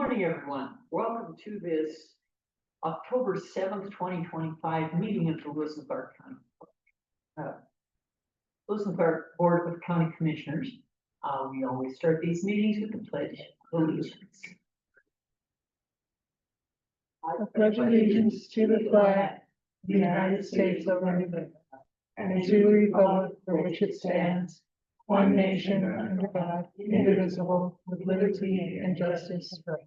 Morning, everyone. Welcome to this October 7th, 2025 meeting of the Lewis and Clark Board of County Commissioners. We always start these meetings with the Pledge of Allegiance. I pledge allegiance to the flag of the United States of America and to the republic for which it stands, one nation under God, indivisible, with liberty and justice for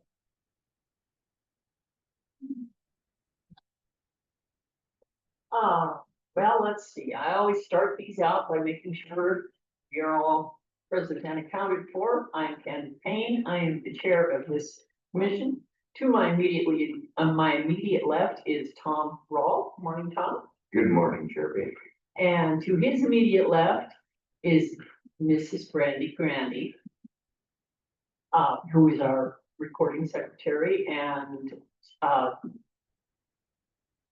all. Well, let's see. I always start these out by making sure you're all present and accounted for. I'm Ken Payne. I am the chair of this commission. To my immediate left is Tom Rawl. Morning, Tom. Good morning, Chair Payne. And to his immediate left is Mrs. Brandy Grandy, who is our recording secretary, and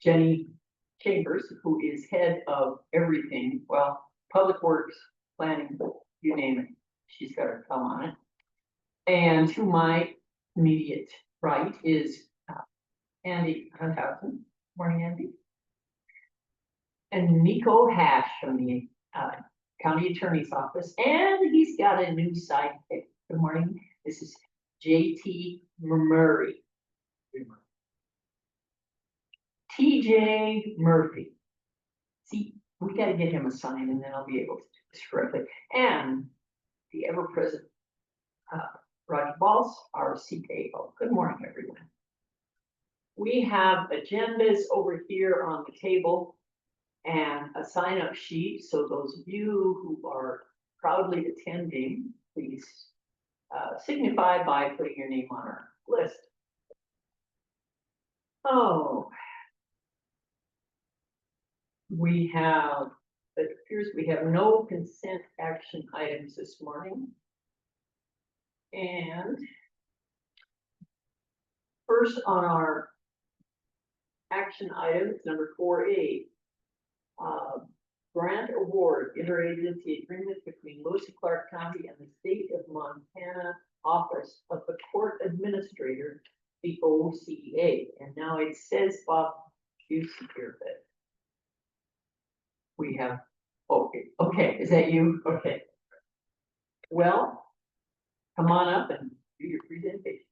Jenny Chambers, who is head of everything, well, public works, planning, you name it, she's got her thumb on it. And to my immediate right is Andy Hunthausen. Morning, Andy. And Nico Hash from the County Attorney's Office, and he's got a new sidekick. Good morning. This is JT Murray. TJ Murphy. See, we got to get him a sign, and then I'll be able to do this correctly. And the ever-present Roger Balls, our CKO. Good morning, everyone. We have agendas over here on the table and a sign-up sheet. So those of you who are proudly attending, please signify by putting your name on our list. Oh, it appears we have no consent action items this morning. And first on our action items, number 4A, grant award interagency agreement between Lewis and Clark County and the State of Montana Office of the Court Administrator, the OCA. And now it says, Bob, you secure that. We have, okay, is that you? Okay. Well, come on up and do your presentation.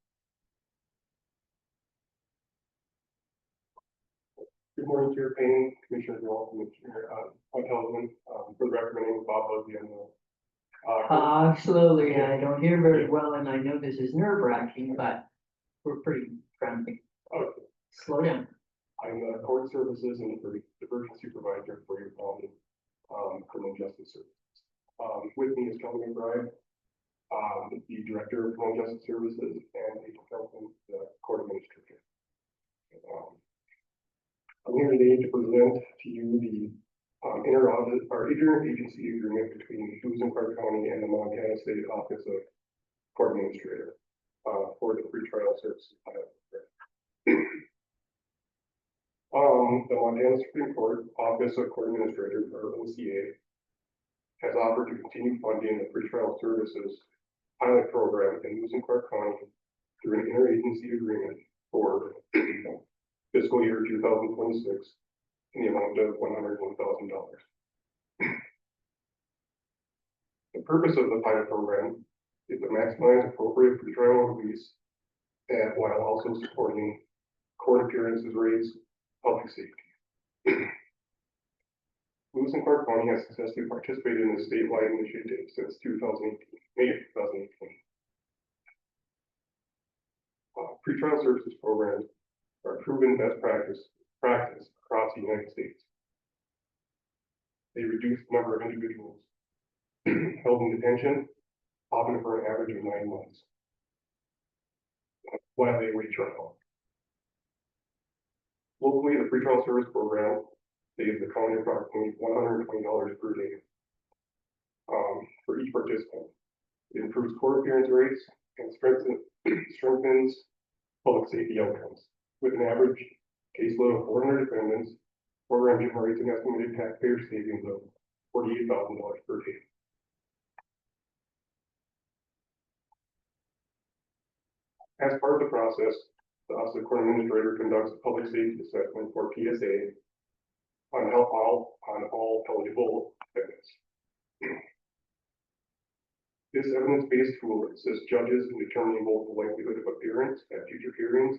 Good morning, Chair Payne, Commissioner Wall, Commissioner Hunthausen. For the record, my name is Bob Bussey. Slowly, I don't hear very well, and I know this is nerve-wracking, but we're pretty friendly. Okay. Slow down. I'm the Court Services and Diversion Supervisor for your county criminal justice services. With me is Kelly McBride, the Director of Criminal Justice Services, and April Felton, the Court Administrator. I'm here today to present to you the interagency agreement between Lewis and Clark County and the Montana State Office of Court Administrator for the Pretrial Services pilot program. The Montana Supreme Court Office of Court Administrator, or OCA, has offered to continue funding the Pretrial Services pilot program in Lewis and Clark County through an interagency agreement for fiscal year 2026 in the amount of $101,000. The purpose of the pilot program is to maximize appropriate pretrial release and while also supporting court appearances rates, public safety. Lewis and Clark County has successfully participated in this statewide initiative since May 2018. Pretrial services programs are proven best practice across the United States. They reduce the number of individuals held in detention, often for an average of 9 months, while they await trial. Locally, the pretrial service program saves the county approximately $120 per day for each participant. It improves court appearance rates and strengthens public safety outcomes. With an average caseload of 400 defendants, the program generates an estimated taxpayer savings of $48,000 per day. As part of the process, the Office of Court Administrator conducts a public safety assessment for PSA on all eligible evidence. This evidence-based tool assists judges in determining both the likelihood of appearance at future hearings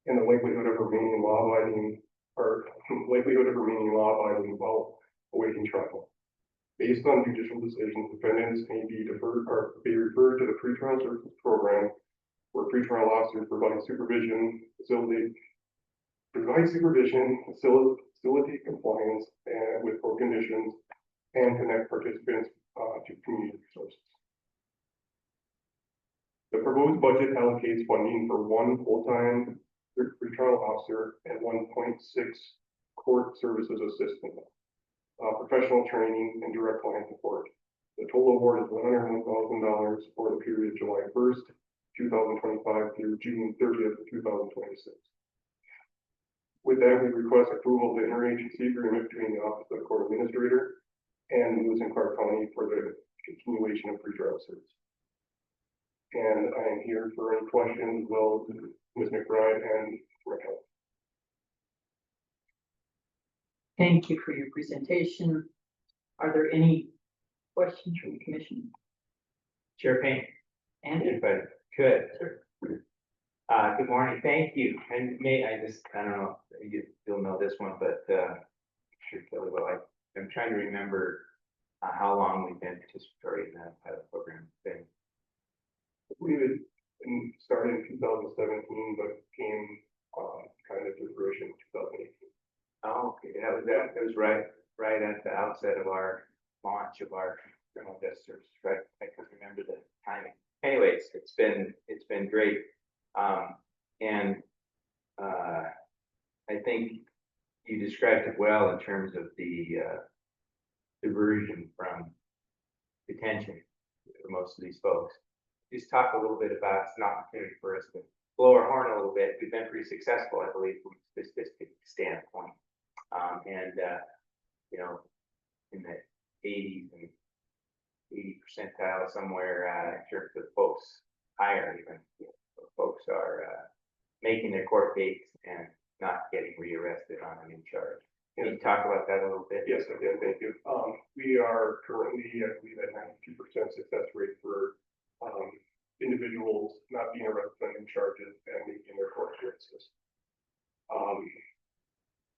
and the likelihood of remaining law-abiding while awaiting trial. Based on judicial decisions, defendants may be referred to the Pretrial Services program, where pretrial officers provide supervision, facilitate facilitate compliance with court conditions, and connect participants to community resources. The proposed budget allocates funding for 1 full-time pretrial officer and 1.6 court services assistant, professional training, and direct line support. The total award is $101,000 for the period July 1st, 2025 through June 30th, 2026. With that, we request approval of the interagency agreement between the Office of the Court Administrator and Lewis and Clark County for the continuation of pretrial service. And I am here for any questions, well, Ms. McBride and Raquel. Thank you for your presentation. Are there any questions from the commission? Chair Payne, And if I could. Good morning, thank you. And I don't know, you'll know this one, but sure Kelly will. I'm trying to remember how long we've been participating in that pilot program thing. We started in 2017, but came kind of to fruition in 2018. Oh, okay, that was right at the outset of our launch of our criminal justice service, right? I can remember the timing. Anyways, it's been great. I think you described it well in terms of the diversion from detention for most of these folks. Just talk a little bit about, it's an opportunity for us to blow our horn a little bit. We've been pretty successful, I believe, from a statistic standpoint. In the 80s and 80 percentile somewhere in terms of folks higher, even folks are making their court dates and not getting rearrested on a new charge. Can you talk about that a little bit? Yes, I did. Thank you. We are currently, I believe, at 92% success rate for individuals not being arrested on new charges and making their court appearances.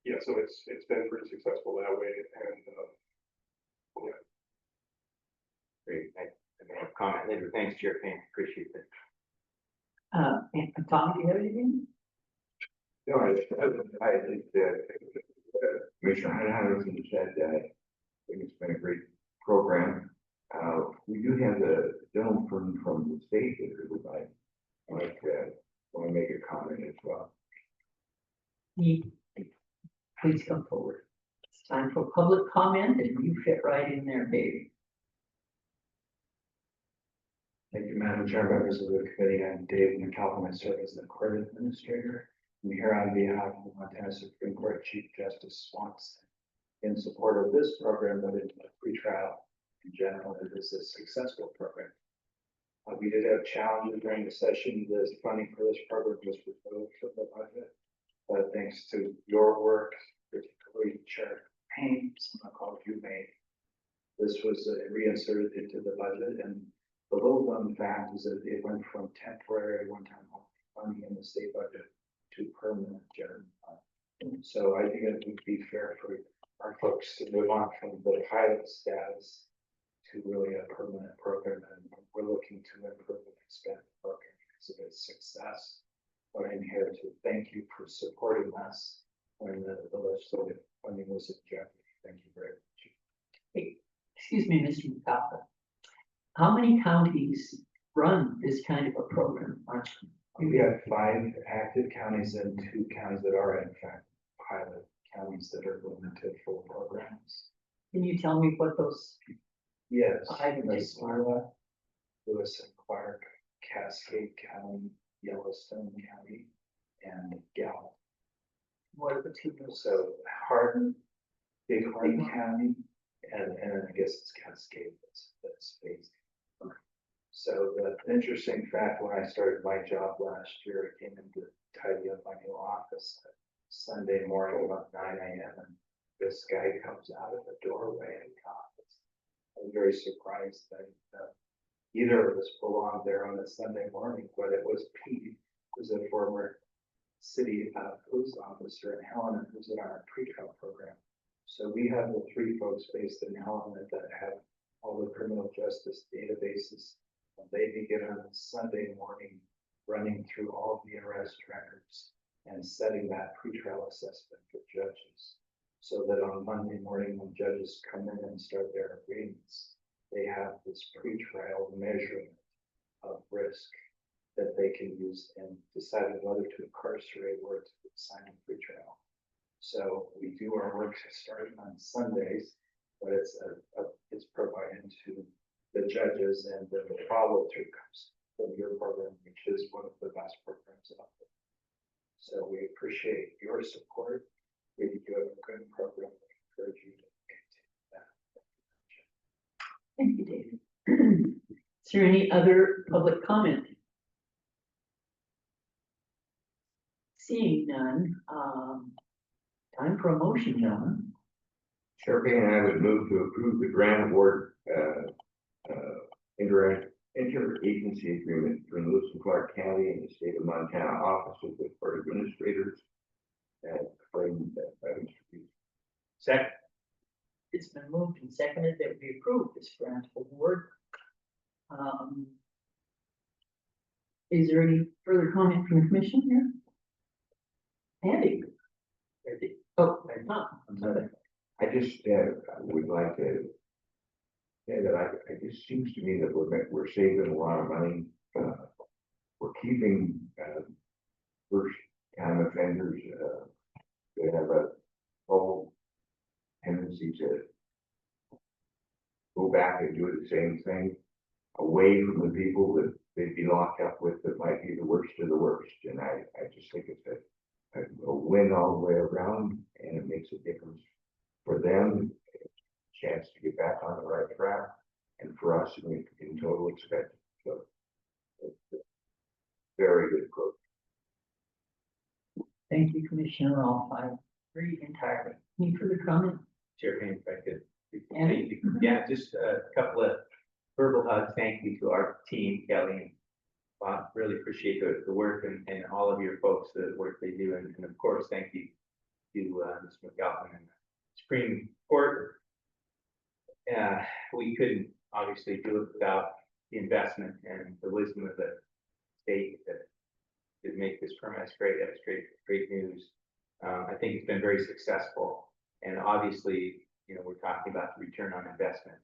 Yeah, so it's been pretty successful that way, and yeah. Great. I may have a comment later. Thanks, Chair Payne. Appreciate that. and Tom, do you have anything? No, I think that Commissioner Henderson said that I think it's been a great program. We do have the gentleman from the state that would like want to make a comment as well. Please come forward. It's time for public comment, and you fit right in there, baby. Thank you, Madam Chair, members of the committee. I'm Dave McAlpin. I serve as the court administrator. I'm here on behalf of the Montana Supreme Court Chief Justice Swanson in support of this program, but in pretrial in general, it is a successful program. We did have challenges during the session. The funding for this program was proposed to the budget, but thanks to your work, particularly Chair Payne, some calls you made, this was reinserted into the budget. And the little known fact is that it went from temporary one-time funding in the state budget to permanent general fund. So I think it would be fair for our folks to move on from the pilot status to really a permanent program, and we're looking to improve and expand the program because of its success. But I'm here to thank you for supporting us when the legislative funding was injected. Thank you very much. Hey, excuse me, Mr. McAlpin. How many counties run this kind of a program? We have 5 active counties and 2 counties that are in fact pilot counties that are limited for programs. Can you tell me what those? Yes, Items. Lewis and Clark, Cascade County, Yellowstone County, and Gallup. What are the two? So Hardin, Big Horn County, and I guess it's Cascade that's phased. So the interesting fact, when I started my job last year, I came in to tidy up my new office Sunday morning about 9 a.m. and this guy comes out of the doorway in the office. I was very surprised that either of us belonged there on a Sunday morning, but it was Pete, who's a former city police officer in Helena, who's in our pretrial program. So we have the three folks based in Helena that have all the criminal justice databases. They begin on Sunday morning, running through all the arrest records and setting that pretrial assessment for judges. So that on Monday morning, when judges come in and start their agreements, they have this pretrial measurement of risk that they can use in deciding whether to incarcerate or to sign a pretrial. So we do our work starting on Sundays, but it's provided to the judges, and the follow through comes from your program, which is one of the best programs out there. So we appreciate your support. We do have a good program. We encourage you to continue that. Thank you, David. Is there any other public comment? Seeing none, time for a motion, gentlemen. Chair Payne and I would move to approve the grant award, interagency agreement between Lewis and Clark County and the state of Montana Office of the Court Administrators. And claimed by Mr. Peterson. Second. It's been moved and seconded that we approve this grant award. Is there any further comment from the commission here? Andy? Oh, there's not. I'm sorry. I just would like to say that it just seems to me that we're saving a lot of money. We're keeping first time offenders that have a whole tendency to go back and do the same thing away from the people that they'd be locked up with that might be the worst of the worst. And I just think it's a win all the way around, and it makes a difference for them, a chance to get back on the right track, and for us in total expect. So it's a very good program. Thank you, Commissioner Rolfe. I agree entirely. Any further comment? Chair Payne, if I could. Andy? Yeah, just a couple of verbal hugs. Thank you to our team, Kelly and Bob. Really appreciate the work and all of your folks, the work they do. And of course, thank you to Mr. McAlpin and the Supreme Court. We couldn't obviously do it without the investment and the wisdom of the state that did make this permit. That's great. That's great news. I think it's been very successful. And obviously, you know, we're talking about the return on investment,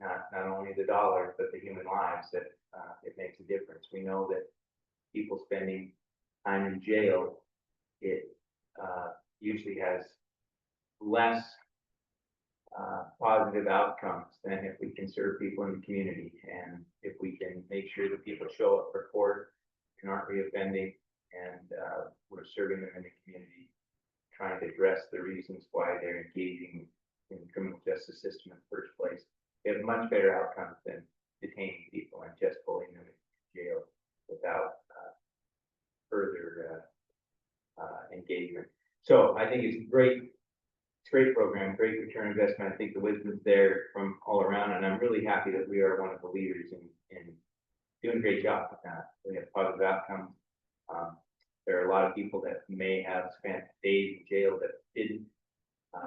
not only the dollars, but the human lives that it makes a difference. We know that people spending time in jail, it usually has less positive outcomes than if we can serve people in the community. And if we can make sure that people show up for court and aren't reoffending, and we're serving them in the community, trying to address the reasons why they're engaging in the criminal justice system in the first place. We have much better outcomes than detaining people and just pulling them in jail without further engagement. So I think it's great. It's a great program, great return on investment. I think the wisdom's there from all around, and I'm really happy that we are one of the leaders in doing a great job with that. We have positive outcomes. There are a lot of people that may have spent days in jail that didn't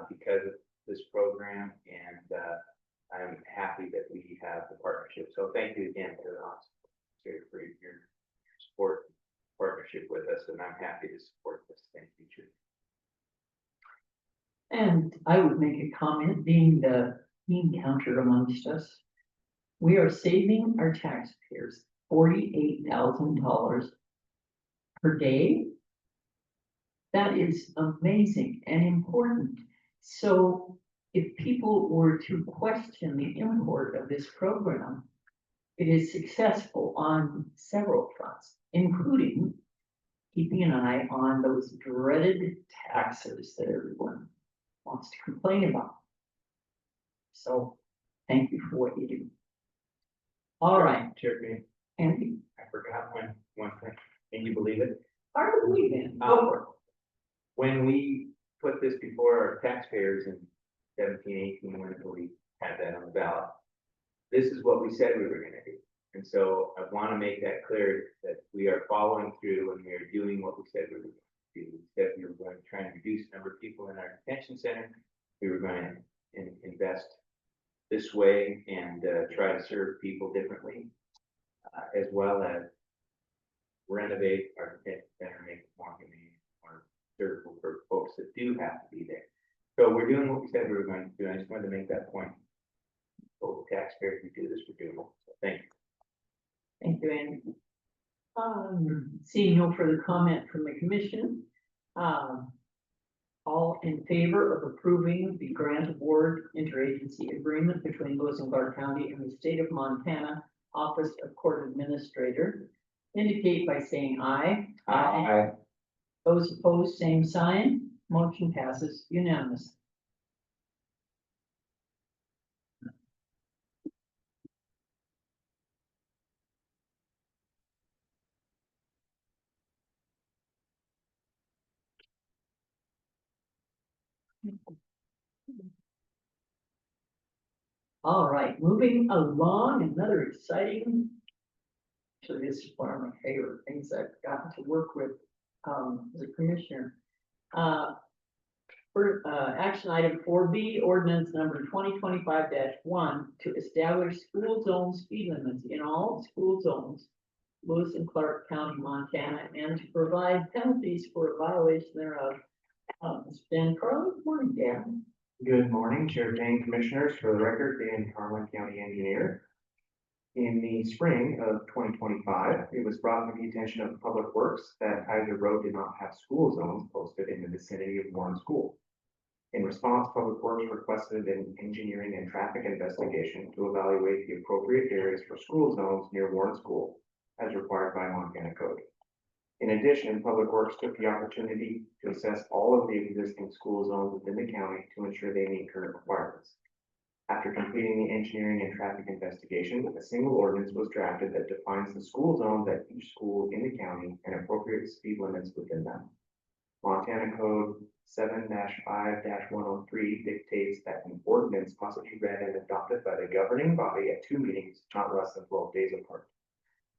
because of this program, and I'm happy that we have the partnership. So thank you again to the officer for your support, partnership with us, and I'm happy to support this. Thank you, Chief. And I would make a comment, being the bean counter amongst us. We are saving our taxpayers $48,000 per day. That is amazing and important. So if people were to question the import of this program, it is successful on several fronts, including keeping an eye on those dreaded taxes that everyone wants to complain about. So thank you for what you do. All right, Chair Green, Andy, I forgot one thing. Can you believe it? hard to believe in, go for it. When we put this before our taxpayers in 17, 18, whenever we had that on the ballot, this is what we said we were gonna do. And so I want to make that clear that we are following through and we are doing what we said we were going to do. We said we were going to try and reduce the number of people in our detention center. We were going to invest this way and try to serve people differently, as well as renovate our detention center, make it more convenient, more servable for folks that do have to be there. So we're doing what we said we were going to do. I just wanted to make that point. Both taxpayers who do this, we're doing it. So thank you. Thank you, Andy. Seeing no further comment from the commission, all in favor of approving the grant award interagency agreement between Lewis and Clark County and the state of Montana Office of Court Administrator, indicate by saying aye. Aye. Those opposed, same sign. Motion passes unanimously. All right, moving along, another exciting. Actually, this is one of my favorite things I've gotten to work with, as a commissioner. For, action item 4B, ordinance number 2025-1 to establish school zone speed limits in all school zones, Lewis and Clark County, Montana, and to provide penalties for a violation thereof. Dan Karlin, good morning, Dan. Good morning, Chair Jane, Commissioners. For the record, Dan Karlin, County Engineer. In the spring of 2025, it was brought to the attention of Public Works that Kaiser Road did not have school zones posted in the vicinity of Warren School. In response, Public Works requested an engineering and traffic investigation to evaluate the appropriate areas for school zones near Warren School, as required by Montana Code. In addition, Public Works took the opportunity to assess all of the existing school zones within the county to ensure they meet current requirements. After completing the engineering and traffic investigation, a single ordinance was drafted that defines the school zones at each school in the county and appropriate speed limits within them. Montana Code 7-5-103 dictates that an ordinance must be read and adopted by the governing body at 2 meetings, not less than 12 days apart.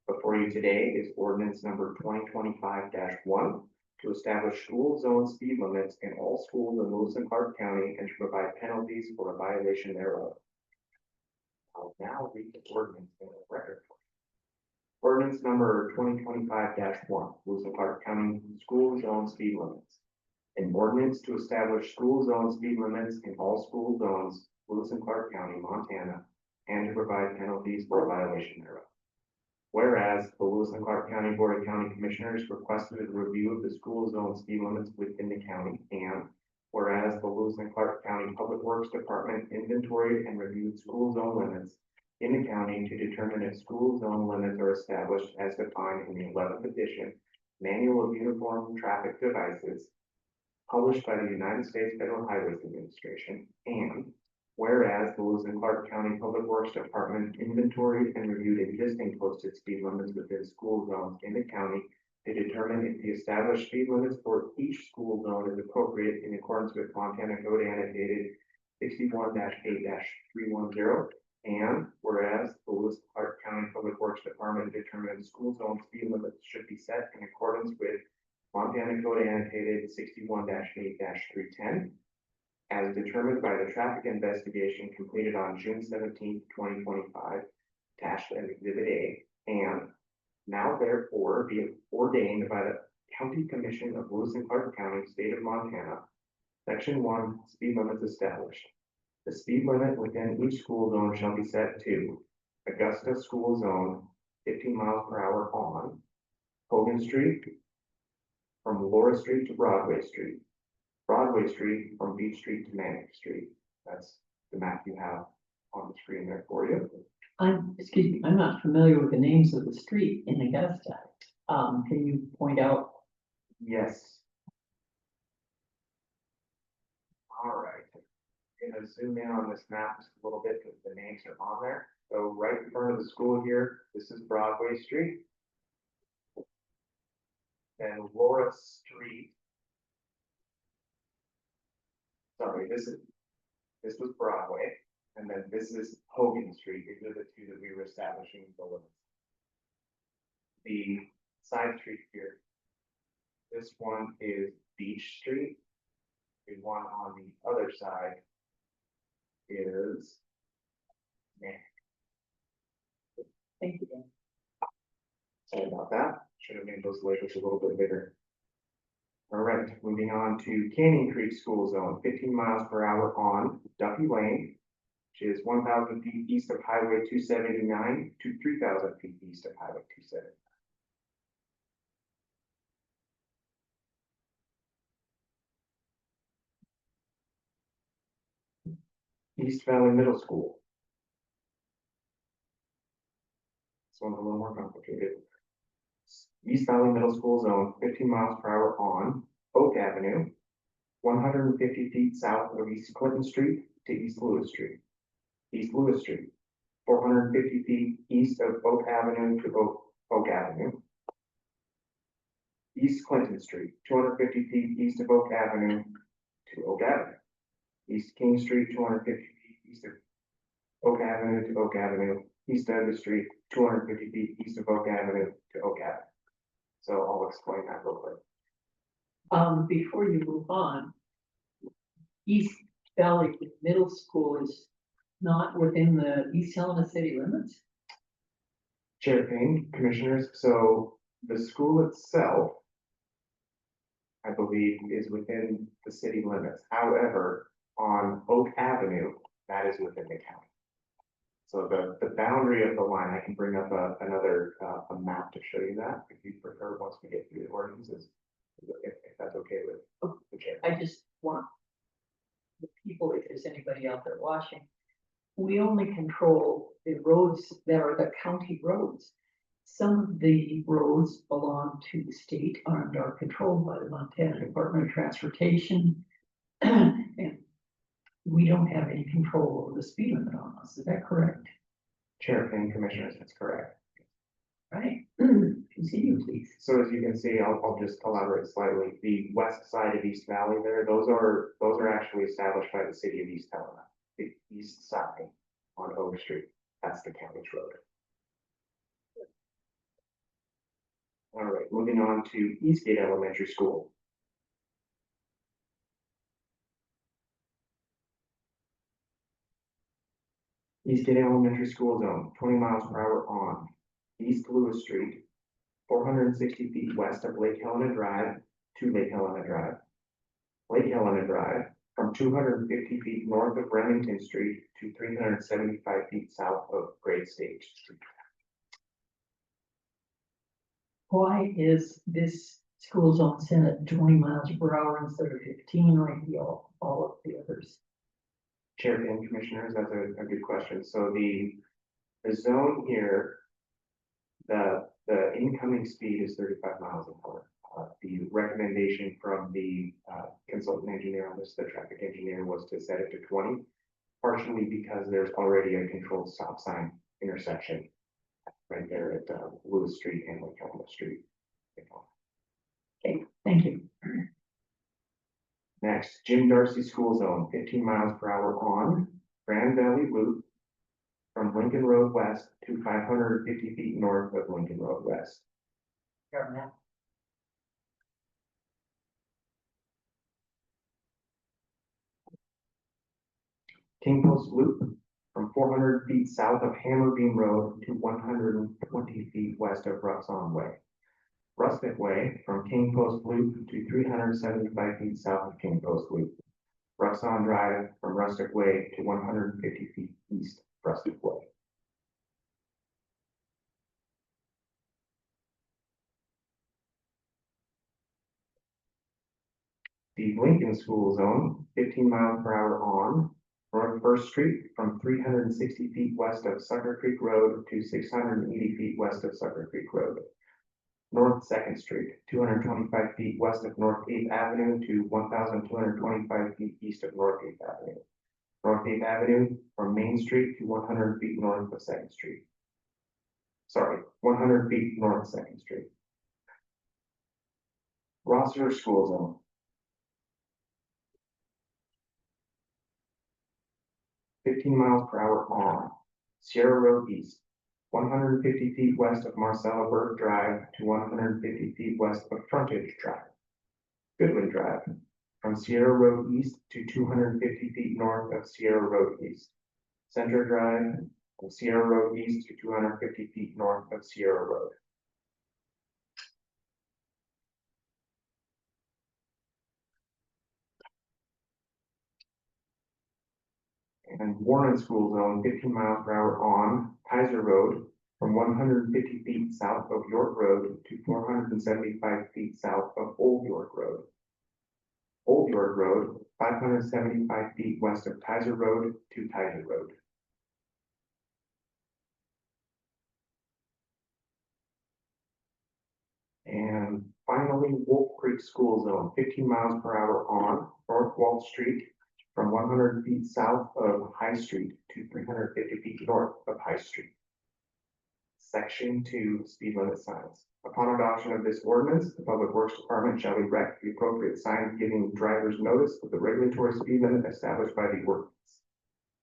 Before you today is ordinance number 2025-1 to establish school zone speed limits in all schools in Lewis and Clark County and to provide penalties for a violation thereof. I'll now read the ordinance in the record. Ordinance number 2025-1, Lewis and Clark County school zone speed limits. An ordinance to establish school zone speed limits in all school zones, Lewis and Clark County, Montana, and to provide penalties for a violation thereof. Whereas the Lewis and Clark County Board of County Commissioners requested a review of the school zone speed limits within the county, and whereas the Lewis and Clark County Public Works Department inventoried and reviewed school zone limits in the county to determine if school zone limits are established as defined in the 11th edition Manual of Uniform Traffic Devices, published by the United States Federal Highways Administration, and whereas the Lewis and Clark County Public Works Department inventoried and reviewed existing posted speed limits within school zones in the county to determine if the established speed limits for each school zone is appropriate in accordance with Montana Code annotated 61-8-310, and whereas the Lewis and Clark County Public Works Department determined school zone speed limits should be set in accordance with Montana Code annotated 61-8-310, as determined by the traffic investigation completed on June 17, 2025, attached as Exhibit A, and now therefore be ordained by the County Commission of Lewis and Clark County, State of Montana, Section 1, speed limits established. The speed limit within each school zone shall be set to Augusta School Zone, 15 miles per hour on Hogan Street, from Laura Street to Broadway Street, Broadway Street from Beach Street to Manic Street. That's the map you have on the screen there for you. Excuse me, I'm not familiar with the names of the street in Augusta. Can you point out? Yes. All right. I'm gonna zoom in on this map just a little bit because the names are on there. So right in front of the school here, this is Broadway Street. And Laura Street. Sorry, this was Broadway, and then this is Hogan Street. These are the two that we were establishing the limits. The side street here. This one is Beach Street. The one on the other side is. Thank you. Sorry about that. Should have made those labels a little bit bigger. All right, moving on to Canyon Creek School Zone, 15 miles per hour on Duffy Lane, which is 1,000 feet east of Highway 279 to 3,000 feet east of Highway 279. East Valley Middle School. This one's a little more complicated. East Valley Middle School Zone, 15 miles per hour on Oak Avenue, 150 feet south of East Clinton Street to East Lewis Street. East Lewis Street, 450 feet east of Oak Avenue to Oak Avenue. East Clinton Street, 250 feet east of Oak Avenue to Oak Avenue. East King Street, 250 feet east of Oak Avenue to Oak Avenue. East Douglas Street, 250 feet east of Oak Avenue to Oak Avenue. So I'll explain that real quick. Before you move on, East Valley Middle School is not within the East Helena city limits? Chair Payne, Commissioners, so the school itself, I believe, is within the city limits. However, on Oak Avenue, that is within the county. So the boundary of the line, I can bring up another a map to show you that, if you prefer, once we get through the ordinances, if that's okay with the chair. I just want the people, if there's anybody out there watching, we only control the roads that are the county roads. Some of the roads belong to the state and are controlled by the Montana Department of Transportation. And we don't have any control over the speed limit on us. Is that correct? Chair Payne, Commissioners, that's correct. Right? Continue, please. So as you can see, I'll just elaborate slightly. The west side of East Valley there, those are actually established by the city of East Helena. The east side on Oak Street, that's the county's road. All right, moving on to Eastgate Elementary School. Eastgate Elementary School Zone, 20 miles per hour on East Lewis Street, 460 feet west of Lake Helena Drive to Lake Helena Drive. Lake Helena Drive from 250 feet north of Remington Street to 375 feet south of Great Stage Street. Why is this school zone set at 20 miles per hour instead of 15 like all of the others? Chair and Commissioners, that's a good question. So the zone here, the incoming speed is 35 miles an hour. The recommendation from the consultant engineer on this, the traffic engineer, was to set it to 20, partially because there's already a controlled stop sign intersection right there at Lewis Street and Lake Helena Street. Okay, thank you. Next, Jim Darcy School Zone, 15 miles per hour on Grand Valley Loop from Lincoln Road West to 550 feet north of Lincoln Road West. Your map. King Post Loop from 400 feet south of Hammer Beam Road to 120 feet west of Ruxon Way. Rustic Way from King Post Loop to 375 feet south of King Post Loop. Ruxon Drive from Rustic Way to 150 feet east of Rustic Way. The Lincoln School Zone, 15 miles per hour on North First Street from 360 feet west of Sucker Creek Road to 680 feet west of Sucker Creek Road. North Second Street, 225 feet west of North 8th Avenue to 1,225 feet east of North 8th Avenue. North 8th Avenue from Main Street to 100 feet north of Second Street. Sorry, 100 feet north of Second Street. Rossiter School Zone. 15 miles per hour on Sierra Road East, 150 feet west of Marcella Burke Drive to 150 feet west of Frontage Drive. Goodwin Drive, from Sierra Road East to 250 feet north of Sierra Road East. Center Drive, from Sierra Road East to 250 feet north of Sierra Road. And Warren School Zone, 15 miles per hour on Kaiser Road from 150 feet south of York Road to 475 feet south of Old York Road. Old York Road, 575 feet west of Kaiser Road to Kaiser Road. And finally, Wolf Creek School Zone, 15 miles per hour on North Wall Street from 100 feet south of High Street to 350 feet north of High Street. Section 2, speed limit signs. Upon adoption of this ordinance, the Public Works Department shall erect the appropriate signs giving drivers notice of the regulatory speed limit established by the ordinance.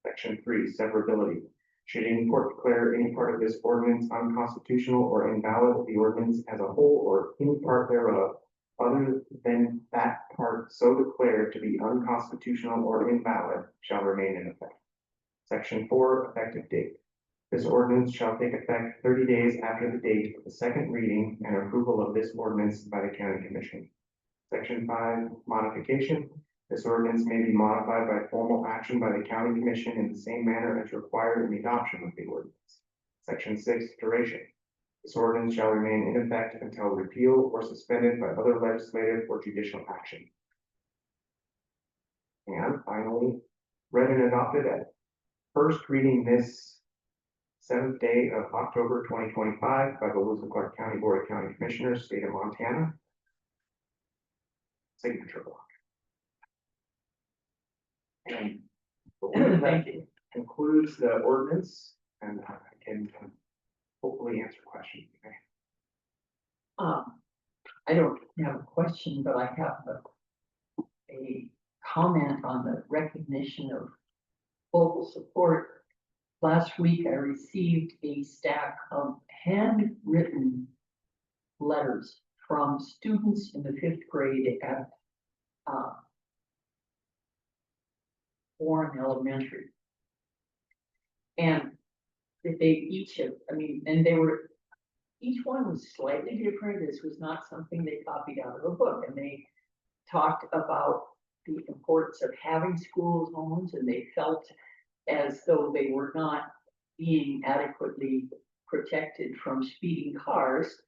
Section 3, severability. Should any court declare any part of this ordinance unconstitutional or invalid, the ordinance as a whole or any part thereof, other than that part so declared to be unconstitutional or invalid, shall remain in effect. Section 4, effective date. This ordinance shall take effect 30 days after the date of the second reading and approval of this ordinance by the County Commission. Section 5, modification. This ordinance may be modified by formal action by the County Commission in the same manner as required in the adoption of the ordinance. Section 6, duration. This ordinance shall remain in effect until repealed or suspended by other legislative or judicial action. And finally, read and adopted at first reading this 7th day of October 2025 by the Lewis and Clark County Board of County Commissioners, State of Montana. Signature block. And Thank you. concludes the ordinance, and I can hopefully answer questions. I don't have a question, but I have a comment on the recognition of local support. Last week, I received a stack of handwritten letters from students in the 5th grade at Warren Elementary. And that they each have, and they were, each one was slightly different. This was not something they copied out of a book. And they talked about the importance of having school zones, and they felt as though they were not being adequately protected from speeding cars.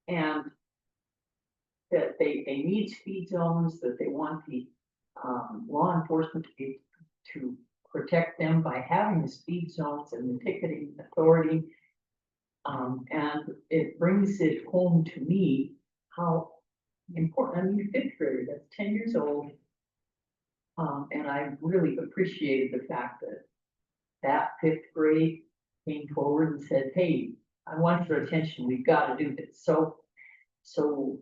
And that they need speed zones, that they want the law enforcement to protect them by having the speed zones and the ticketing authority. And it brings it home to me how important, 5th grader, that's 10 years old. And I really appreciated the fact that 5th grade came forward and said, hey, I want your attention, we've got to do this. So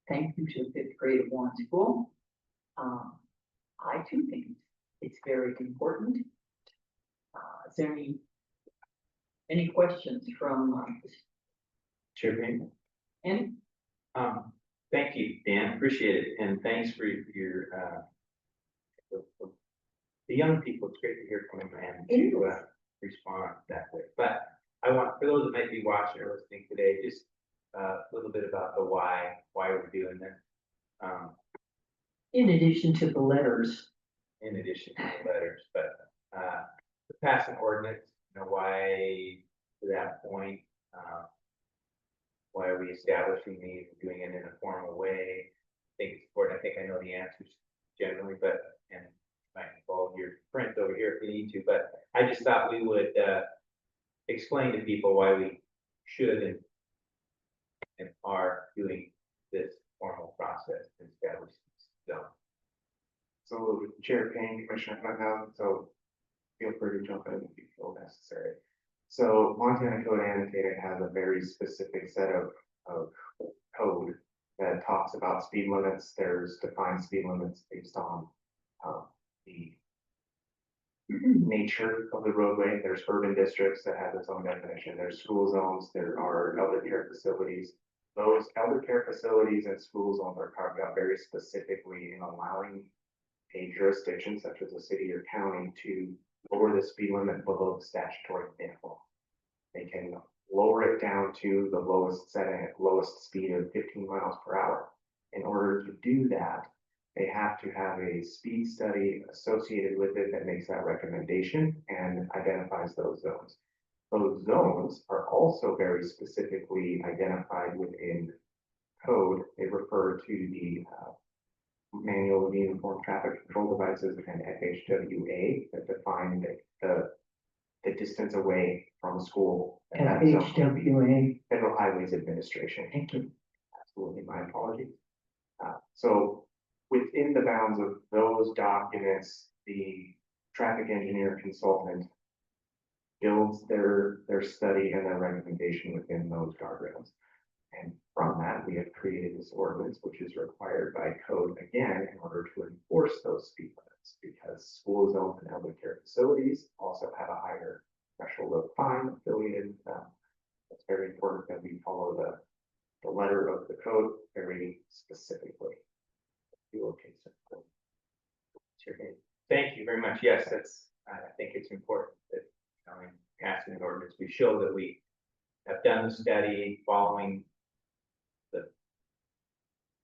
thank you to the 5th grade of Warren School. I too think it's very important. Is there any questions from Chair Payne? any? Thank you, Dan, appreciate it, and thanks for your, the young people, it's great to hear from them and to respond that way. But I want, for those that might be watching or listening today, just a little bit about the why we're doing this. In addition to the letters. In addition to the letters, but to pass an ordinance, why to that point, why are we establishing these, doing it in a formal way? I think it's important. I think I know the answers generally, but, and might involve your print over here if we need to, but I just thought we would explain to people why we should and are doing this formal process and establishing this zone. So Chair Payne, Commissioner Cunningham, so feel free to jump in if you feel necessary. So Montana Code Annotated has a very specific set of code that talks about speed limits. There's defined speed limits based on the nature of the roadway. There's urban districts that have its own definition. There's school zones. There are elder care facilities. Those elder care facilities and school zones are carved out very specifically in allowing a jurisdiction such as a city or county to lower the speed limit below the statutory minimum. They can lower it down to the lowest setting at lowest speed of 15 miles per hour. In order to do that, they have to have a speed study associated with it that makes that recommendation and identifies those zones. Those zones are also very specifically identified within code. They refer to the Manual of Uniform Traffic Control Devices and FHWA that define the distance away from a school. And that's FHWA, Federal Highways Administration. thank you. Absolutely, my apologies. So within the bounds of those documents, the traffic engineer consultant builds their study and their recommendation within those guardrails. And from that, we have created this ordinance, which is required by code again in order to enforce those speed limits, because school zones and elder care facilities also have a higher threshold of fine affiliated with them. It's very important that we follow the letter of the code very specifically. Thank you very much. Yes, I think it's important that, in passing an ordinance, we show that we have done the study following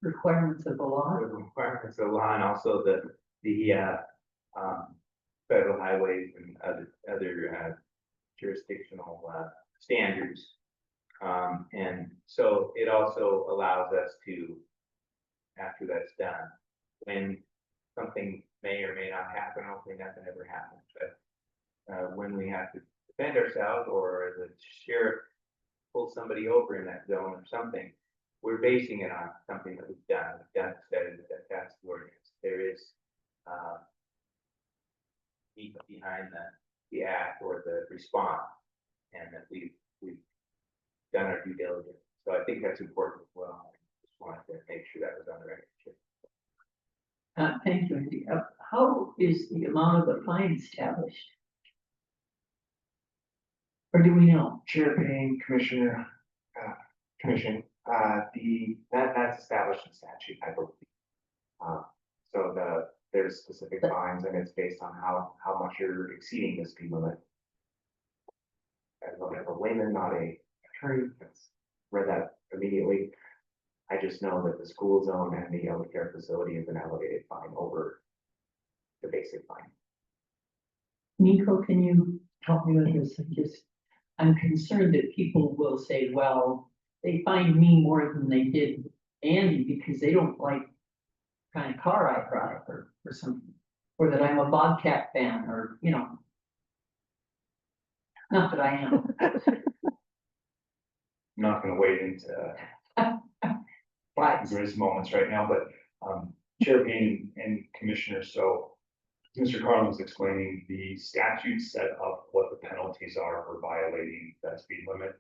Requirements of the law. the requirements of the law and also the federal highways and other jurisdictional standards. And so it also allows us to, after that's done, when something may or may not happen, hopefully nothing ever happens, but when we have to defend ourselves or the sheriff pulls somebody over in that zone or something, we're basing it on something that we've done. We've done studies that's the ordinance. There is behind the act or the response, and that we've done our due diligence. So I think that's important as well. I just wanted to make sure that was on the record. Thank you, Andy. How is the amount of the fine established? Or do we know? Chair Payne, Commissioner, Commission, that's established in statute, I believe. So there's specific fines and it's based on how much you're exceeding the speed limit. As a layman, not a attorney, that's read that immediately. I just know that the school zone and the elder care facility is an elevated fine over the basic fine. Nico, can you help me with this? I'm concerned that people will say, well, they fined me more than they did Andy because they don't like the kind of car I drive or something. Or that I'm a Bobcat fan or, not that I am. I'm not gonna wade into But greatest moments right now, but Chair Payne and Commissioner, so Mr. Karlin was explaining the statute set up what the penalties are for violating that speed limit.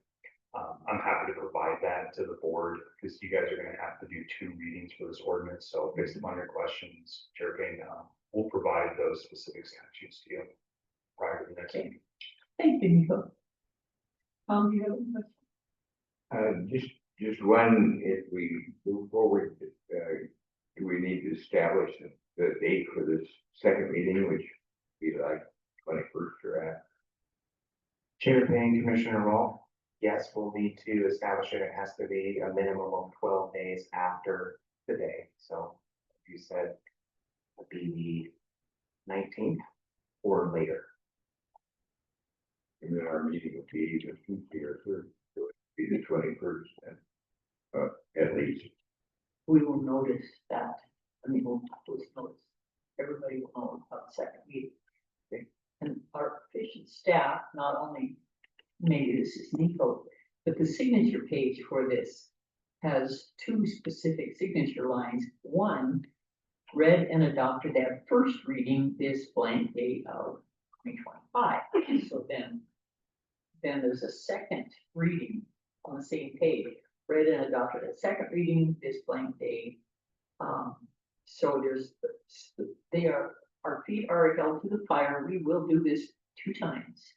I'm happy to provide that to the board because you guys are going to have to do 2 readings for this ordinance. So based upon your questions, Chair Payne, we'll provide those specific statutes to you prior to the next meeting. thank you, Nico. Do you have a question? Just one, if we move forward, do we need to establish the date for this second meeting, which would be like 21st or after? Chair Payne, Commissioner Rawl, yes, we'll need to establish it. It has to be a minimum of 12 days after the day. So you said it'd be the 19th or later. And then our meeting would be the Tuesday or Thursday, so it'd be the 21st, and at least. We will notice that. We'll always notice. Everybody will know about the second meeting. Okay. And our efficient staff, not only, maybe this is Nico, but the signature page for this has 2 specific signature lines. One read and adopted at first reading this blank date of 2025. So then there's a second reading on the same page, read and adopted at second reading this blank date. So our feet are held to the fire. We will do this 2 times.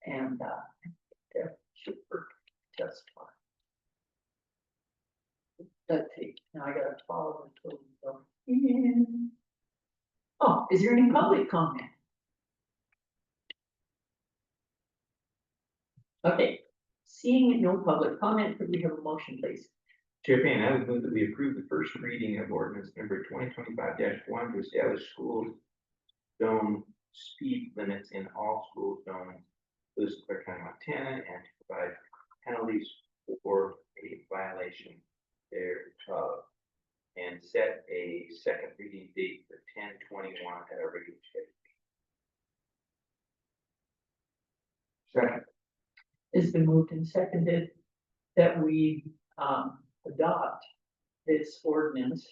And that should work just fine. Let's see, now I gotta follow the code. Oh, is there any public comment? Okay, seeing no public comment, could we have a motion, please? Chair Payne, I would move that we approve the first reading of ordinance number 2025-1 to establish school zone speed limits in all school zones, Lewis and Clark County, Montana, and to provide penalties for a violation thereof, and set a second reading date for 10/21 at our regular schedule. Second. It's been moved and seconded that we adopt this ordinance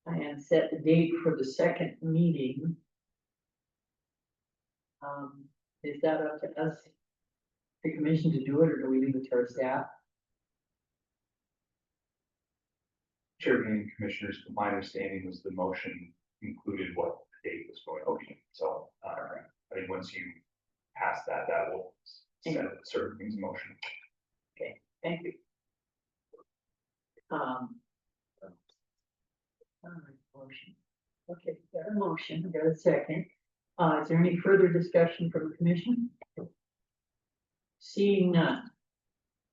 and set the date for the second meeting. Is that up to us, the commission, to do it, or do we leave it to our staff? Chair Payne, Commissioners, my understanding was the motion included what the date was going to be. So, I think once you pass that, that will set certain things in motion. Okay, thank you. All right, motion. Okay, got a motion, got a second. Is there any further discussion from the commission? Seeing none.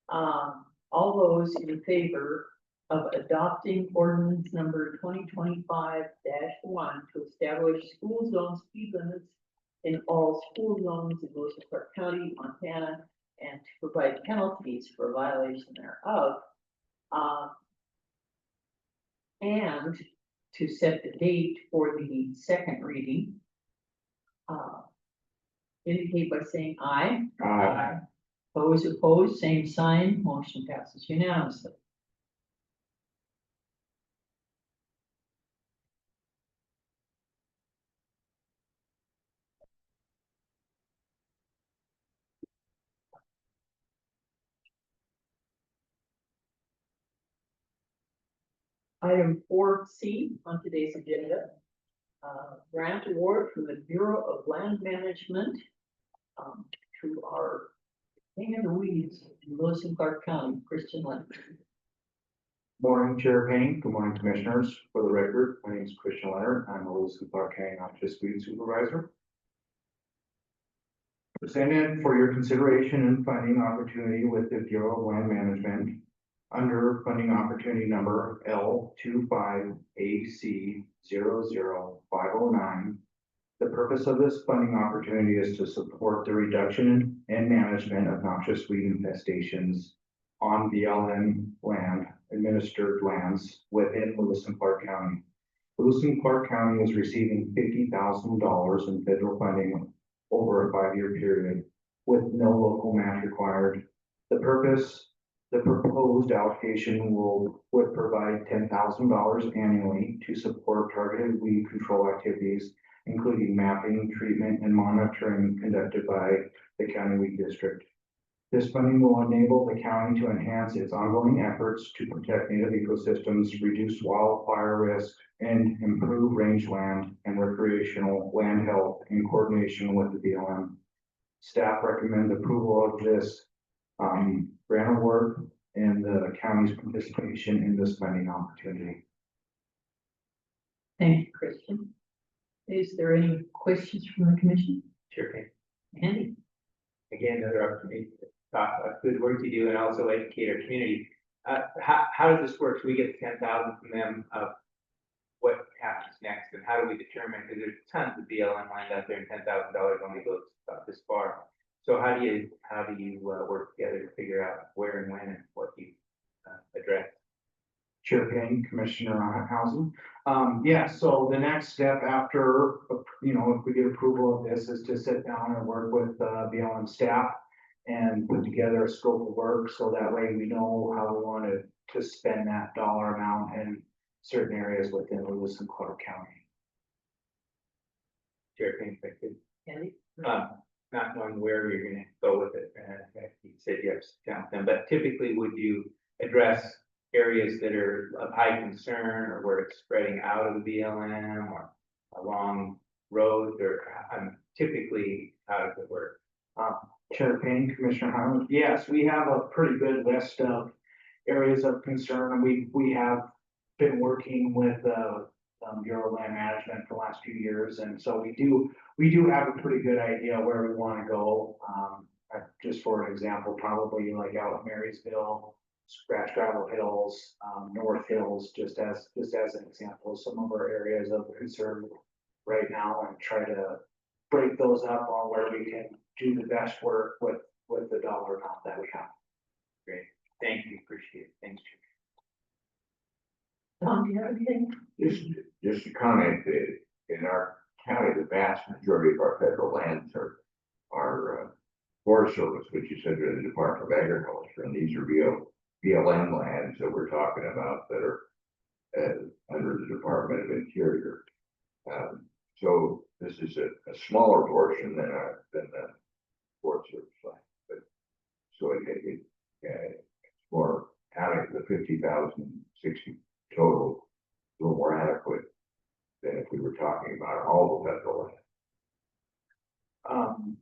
All those in favor of adopting ordinance number 2025-1 to establish school zone speed limits in all school zones in Lewis and Clark County, Montana, and to provide penalties for violation thereof, and to set the date for the second reading, indicate by saying aye. Aye. Those opposed, same sign. Motion passes unanimously. Item 4C on today's agenda, grant award from the Bureau of Land Management to our King of the Weeds in Lewis and Clark County, Christian Lehnert. Morning, Chair Payne. Good morning, Commissioners. For the record, my name is Christian Lehnert. I'm the Lewis and Clark County Noxious Weed Supervisor. Presented for your consideration and funding opportunity with the Bureau of Land Management under funding opportunity number L25AC00509. The purpose of this funding opportunity is to support the reduction and management of noxious weed infestations on BLM land, administered lands within Lewis and Clark County. Lewis and Clark County is receiving $50,000 in federal funding over a 5-year period with no local match required. The proposed allocation would provide $10,000 annually to support targeted weed control activities, including mapping, treatment, and monitoring conducted by the County Weed District. This funding will enable the county to enhance its ongoing efforts to protect native ecosystems, reduce wildfire risk, and improve rangeland and recreational land health in coordination with the BLM. Staff recommends approval of this grant award and the county's participation in this funding opportunity. Thank you, Christian. Is there any questions from the commission? Chair Payne, Andy? again, another opportunity to talk about good work you do and also educate our community. How does this work? So we get 10,000 from them of what happens next, and how do we determine, because there's tons of BLM land out there and $10,000 only goes about this far. So how do you work together to figure out where and when and what you address? Chair Payne, Commissioner Housen. Yeah, so the next step after, if we get approval of this is to sit down and work with BLM staff and put together a scope of work, so that way we know how we want to spend that dollar amount and certain areas within Lewis and Clark County. Chair Payne, if I could, Andy? not knowing where you're gonna go with it, and you said you have to count them, but typically would you address areas that are of high concern or where it's spreading out of the BLM or along roads or typically how does it work? Chair Payne, Commissioner Harlan, yes, we have a pretty good list of areas of concern, and we have been working with Bureau of Land Management for the last few years, and so we do have a pretty good idea where we want to go. Just for an example, probably like out in Marysville, Scratch Gravel Hills, North Hills, just as an example, some of our areas of concern right now, and try to break those up on where we can do the best work with the dollar amount that we have. Great, thank you, appreciate it, thanks. Tom, do you have anything? Just a comment that in our county, the vast majority of our federal lands are Forest Service, which you said are the Department of Agriculture, and these are BLM lands that we're talking about that are under the Department of Interior. So this is a smaller portion than the Forest Service land, but so it's more out of the 50,060 total, a little more adequate than if we were talking about all the federal land.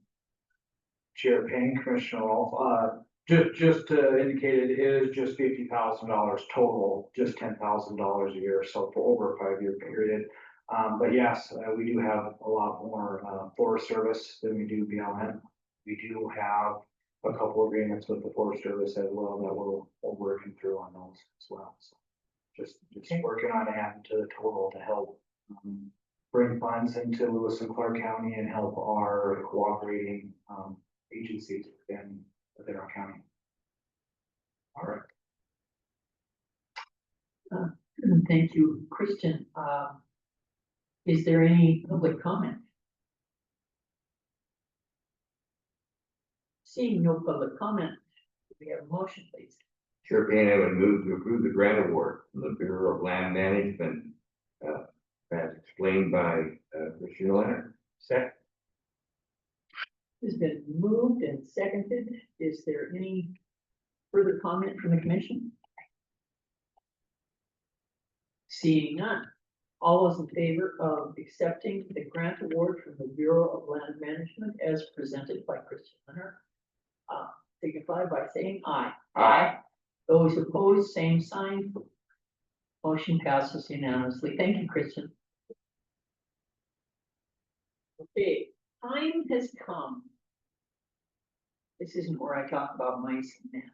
Chair Payne, Commissioner Rolfe, just to indicate it is just $50,000 total, just $10,000 a year, so for over a 5-year period. But yes, we do have a lot more Forest Service than we do BLM. We do have a couple agreements with the Forest Service as well that we're working through on those as well. So just working on adding to the total to help bring funds into Lewis and Clark County and help our cooperating agencies within our county. All right. Thank you, Kristen. Is there any public comment? Seeing no public comment, we have a motion, please. Chair Payne, I would move to approve the grant award from the Bureau of Land Management, as explained by Commissioner Lehnert. Second. It's been moved and seconded. Is there any further comment from the commission? Seeing none. All those in favor of accepting the grant award from the Bureau of Land Management as presented by Kristen Lehnert, signify by saying aye. Aye. Those opposed, same sign. Motion passes unanimously. Thank you, Kristen. Okay, time has come. This isn't where I talk about mice and men.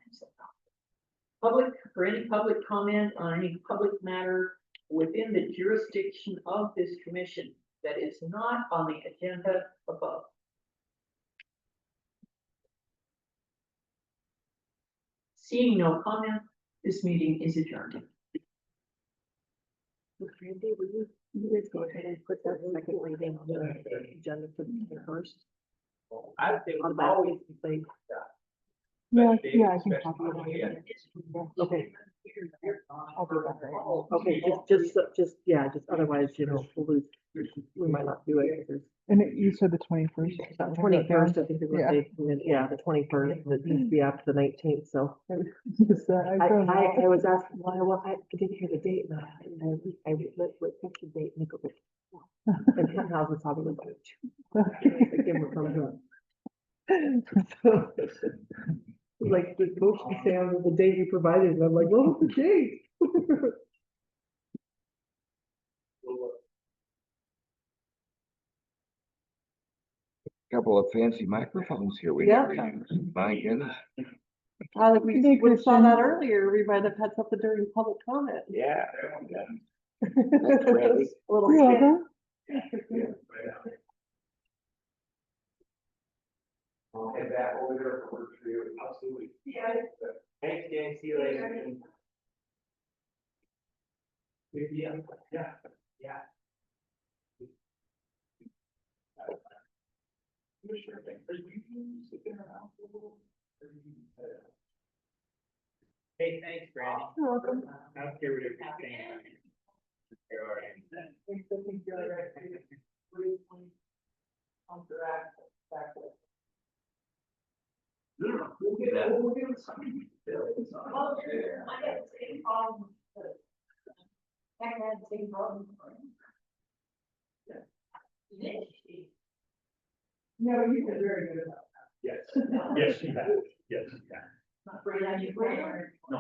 Public, or any public comment on any public matter within the jurisdiction of this commission that is not on the agenda above. Seeing no comment, this meeting is adjourned. Randy, will you guys go ahead and put that second reading on the agenda for the first? I think On we've that. always. Yeah, But yeah, I can David, copy it. especially, yeah. Okay. I'll do that right now. Okay, just otherwise, we'll lose, we might not do it. And you said the 21st. 21st, I think is what Yeah. the 21st, it needs to be after the 19th, so. I was asking, well, I didn't hear the date, and I what's the date, and it goes, and Penthouse is probably like, give them from here. So, like, the motion sound of the date you provided, and I'm like, what was the date? Couple of fancy microphones here. Yeah. My goodness. Like we saw that earlier, we might have had something during public comment. Yeah. A little. I'll head back over there for work for you. Absolutely. Yeah. Thanks, Dan, see you later. Yeah, yeah. Commissioner, are you sticking around for a little? Hey, thanks, Brandy. You're welcome. I don't care what you're saying. No, you did very good about that. Yes, yes, you have, yes, you have. Randy, No.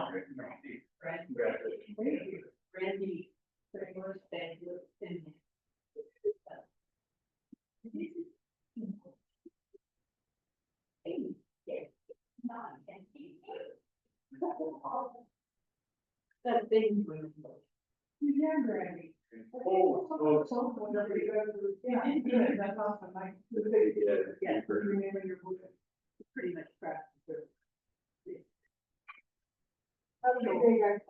Randy, very much thank you. That thing. Yeah, Randy. Yeah, that's awesome. Yeah, remember your book. Pretty much practice. Okay, guys.